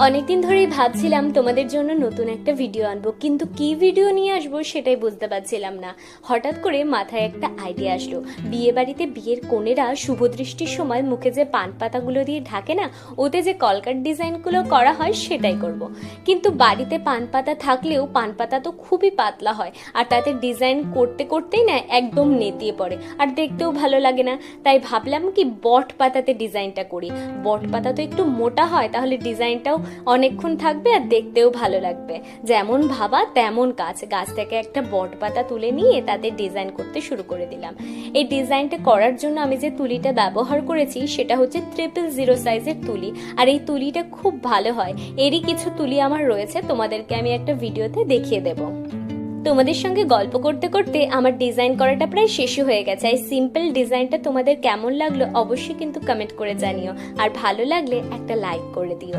অনেকদিন ধরেই ভাবছিলাম তোমাদের জন্য নতুন একটা ভিডিও আনবো, কিন্তু কি ভিডিও নিয়ে আসবো সেটাই বুঝতে পারছিলাম না। হঠাৎ করে মাথায় একটা আইডিয়া আসলো। বিয়ে বাড়িতে বিয়ের কনেরা শুভদৃষ্টির সময় মুখে যে পান পাতাগুলো দিয়ে ঢাকে না, ওতে যে কলকার ডিজাইনগুলো করা হয় সেটাই করব। কিন্তু বাড়িতে পান পাতা থাকলেও পান পাতা তো খুবই পাতলা হয়, আর তাতে ডিজাইন করতে করতেই না একদম নেতিয়ে পড়ে, আর দেখতেও ভালো লাগে না। তাই ভাবলাম কি বট পাতাতে ডিজাইনটা করি। বট পাতা তো একটু মোটা হয়, তাহলে ডিজাইনটাও অনেকক্ষণ থাকবে আর দেখতেও ভালো লাগবে। যেমন ভাবা তেমন কাজ। গাছ থেকে একটা বট পাতা তুলে নিয়ে তাতে ডিজাইন করতে শুরু করে দিলাম। এই ডিজাইনটা করার জন্য আমি যে তুলিটা ব্যবহার করেছি সেটা হচ্ছে 000 সাইজের তুলি, আর এই তুলিটা খুব ভালো হয়। এরই কিছু তুলি আমার রয়েছে, তোমাদেরকে আমি একটা ভিডিওতে দেখিয়ে দেবো। তোমাদের সঙ্গে গল্প করতে করতে আমার ডিজাইন করাটা প্রায় শেষ হয়ে গেছে। এই সিম্পল ডিজাইনটা তোমাদের কেমন লাগলো অবশ্যই কিন্তু কমেন্ট করে জানিও, আর ভালো লাগলে একটা লাইক করে দিও।